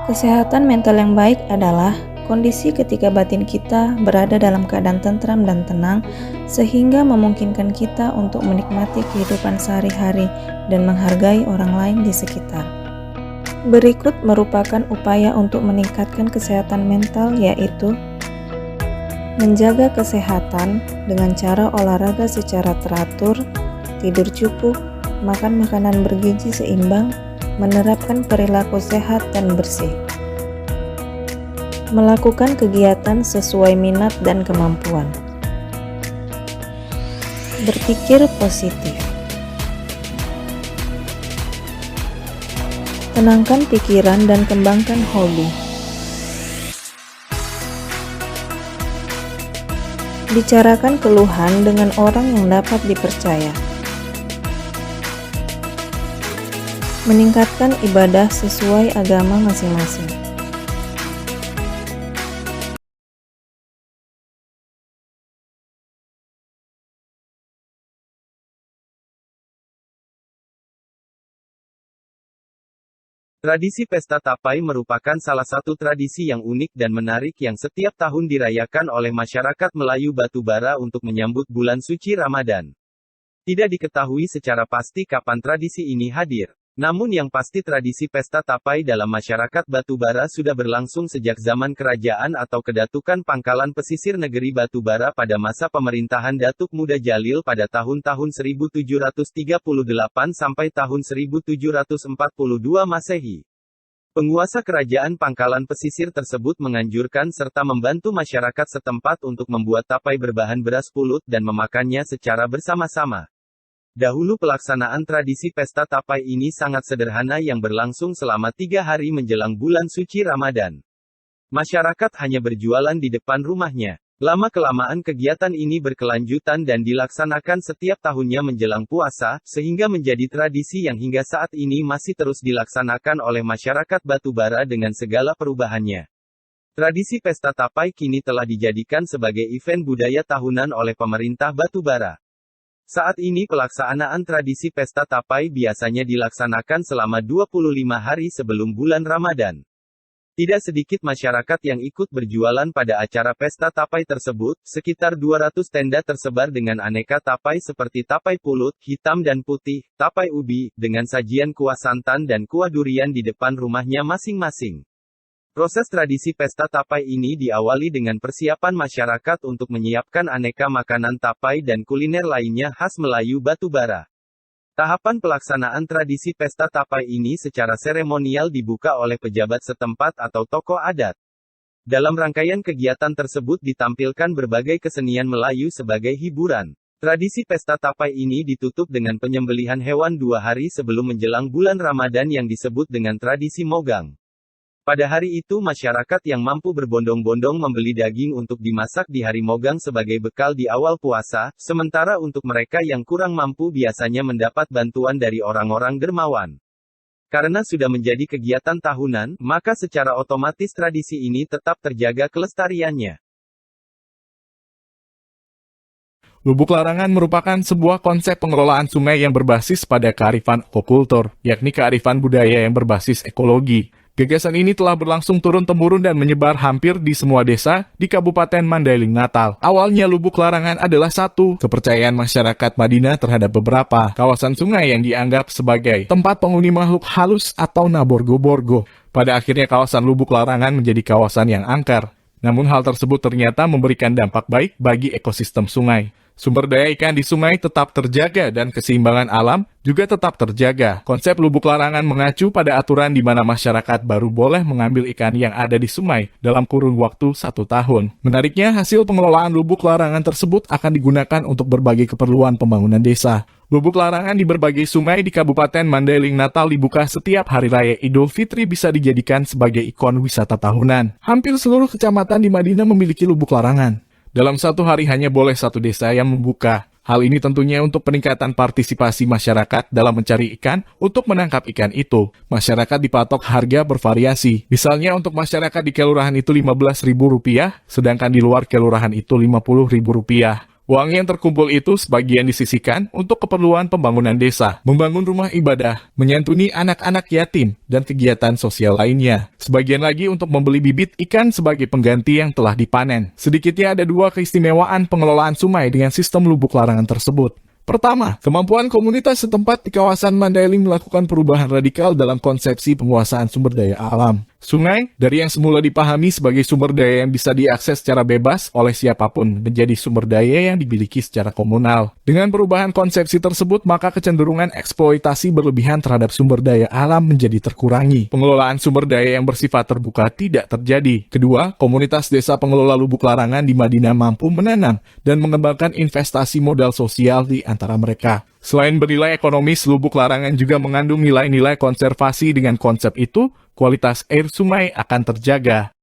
Kesehatan mental yang baik adalah kondisi ketika batin kita berada dalam keadaan tentram dan tenang sehingga memungkinkan kita untuk menikmati kehidupan sehari-hari dan menghargai orang lain di sekitar. Berikut merupakan upaya untuk meningkatkan kesehatan mental, yaitu menjaga kesehatan dengan cara olahraga secara teratur, tidur cukup, makan makanan bergizi seimbang, menerapkan perilaku sehat dan bersih, melakukan kegiatan sesuai minat dan kemampuan, berpikir positif, tenangkan pikiran dan kembangkan hobi, bicarakan keluhan dengan orang yang dapat dipercaya, meningkatkan ibadah sesuai agama masing-masing. Tradisi Pesta Tapai merupakan salah satu tradisi yang unik dan menarik yang setiap tahun dirayakan oleh masyarakat Melayu Batubara untuk menyambut bulan suci Ramadan. Tidak diketahui secara pasti kapan tradisi ini hadir. Namun yang pasti tradisi Pesta Tapai dalam masyarakat Batubara sudah berlangsung sejak zaman kerajaan atau Kedatukan Pangkalan Pesisir Negeri Batubara pada masa pemerintahan Datuk Muda Jalil pada tahun-tahun 1738 sampai tahun 1742 Masehi. Penguasa kerajaan Pangkalan Pesisir tersebut menganjurkan serta membantu masyarakat setempat untuk membuat tapai berbahan beras pulut dan memakannya secara bersama-sama. Dahulu pelaksanaan tradisi Pesta Tapai ini sangat sederhana yang berlangsung selama 3 hari menjelang bulan suci Ramadan. Masyarakat hanya berjualan di depan rumahnya. Lama-kelamaan kegiatan ini berkelanjutan dan dilaksanakan setiap tahunnya menjelang puasa, sehingga menjadi tradisi yang hingga saat ini masih terus dilaksanakan oleh masyarakat Batubara dengan segala perubahannya. Tradisi Pesta Tapai kini telah dijadikan sebagai event budaya tahunan oleh pemerintah Batubara. Saat ini pelaksanaan tradisi Pesta Tapai biasanya dilaksanakan selama 25 hari sebelum bulan Ramadan. Tidak sedikit masyarakat yang ikut berjualan pada acara Pesta Tapai tersebut, sekitar 200 tenda tersebar dengan aneka tapai seperti tapai pulut, hitam dan putih, tapai ubi, dengan sajian kuah santan dan kuah durian di depan rumahnya masing-masing. Proses tradisi Pesta Tapai ini diawali dengan persiapan masyarakat untuk menyiapkan aneka makanan tapai dan kuliner lainnya khas Melayu Batubara. Tahapan pelaksanaan tradisi Pesta Tapai ini secara seremonial dibuka oleh pejabat setempat atau tokoh adat. Dalam rangkaian kegiatan tersebut ditampilkan berbagai kesenian Melayu sebagai hiburan. Tradisi Pesta Tapai ini ditutup dengan penyembelihan hewan 2 hari sebelum menjelang bulan Ramadan yang disebut dengan tradisi Mogang. Pada hari itu masyarakat yang mampu berbondong-bondong membeli daging untuk dimasak di hari Mogang sebagai bekal di awal puasa, sementara untuk mereka yang kurang mampu biasanya mendapat bantuan dari orang-orang dermawan. Karena sudah menjadi kegiatan tahunan, maka secara otomatis tradisi ini tetap terjaga kelestariannya. Lubuk Larangan merupakan sebuah konsep pengelolaan sungai yang berbasis pada kearifan ekokultur, yakni kearifan budaya yang berbasis ekologi. Gagasan ini telah berlangsung turun-temurun dan menyebar hampir di semua desa di Kabupaten Mandailing Natal. Awalnya Lubuk Larangan adalah satu kepercayaan masyarakat Madinah terhadap beberapa kawasan sungai yang dianggap sebagai tempat penghuni makhluk halus atau naborgo-borgo. Pada akhirnya kawasan Lubuk Larangan menjadi kawasan yang angker. Namun hal tersebut ternyata memberikan dampak baik bagi ekosistem sungai. Sumber daya ikan di sungai tetap terjaga dan keseimbangan alam juga tetap terjaga. Konsep Lubuk Larangan mengacu pada aturan di mana masyarakat baru boleh mengambil ikan yang ada di sungai dalam kurun waktu 1 tahun. Menariknya, hasil pengelolaan Lubuk Larangan tersebut akan digunakan untuk berbagai keperluan pembangunan desa. Lubuk Larangan di berbagai sungai di Kabupaten Mandailing Natal dibuka setiap hari raya Idul Fitri bisa dijadikan sebagai ikon wisata tahunan. Hampir seluruh kecamatan di Madinah memiliki Lubuk Larangan. Dalam 1 hari hanya boleh 1 desa yang membuka. Hal ini tentunya untuk peningkatan partisipasi masyarakat dalam mencari ikan untuk menangkap ikan itu. Masyarakat dipatok harga bervariasi. Misalnya untuk masyarakat di kelurahan itu Rp15.000, sedangkan di luar kelurahan itu Rp50.000. Uang yang terkumpul itu sebagian disisihkan untuk keperluan pembangunan desa, membangun rumah ibadah, menyantuni anak-anak yatim, dan kegiatan sosial lainnya. Sebagian lagi untuk membeli bibit ikan sebagai pengganti yang telah dipanen. Sedikitnya ada 2 keistimewaan pengelolaan sungai dengan sistem lubuk larangan tersebut. Pertama, kemampuan komunitas setempat di kawasan Mandailing melakukan perubahan radikal dalam konsepsi penguasaan sumber daya alam. Sungai, dari yang semula dipahami sebagai sumber daya yang bisa diakses secara bebas oleh siapapun, menjadi sumber daya yang dimiliki secara komunal. Dengan perubahan konsepsi tersebut, maka kecenderungan eksploitasi berlebihan terhadap sumber daya alam menjadi terkurangi. Pengelolaan sumber daya yang bersifat terbuka tidak terjadi. Kedua, komunitas desa pengelola lubuk larangan di Madinah mampu menanam dan mengembangkan investasi modal sosial di antara mereka. Selain bernilai ekonomis, lubuk larangan juga mengandung nilai-nilai konservasi. Dengan konsep itu, kualitas air sungai akan terjaga.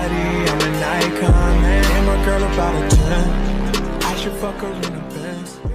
I'm an icon, man. And my girl about a 10. I should fuck her in the Benz.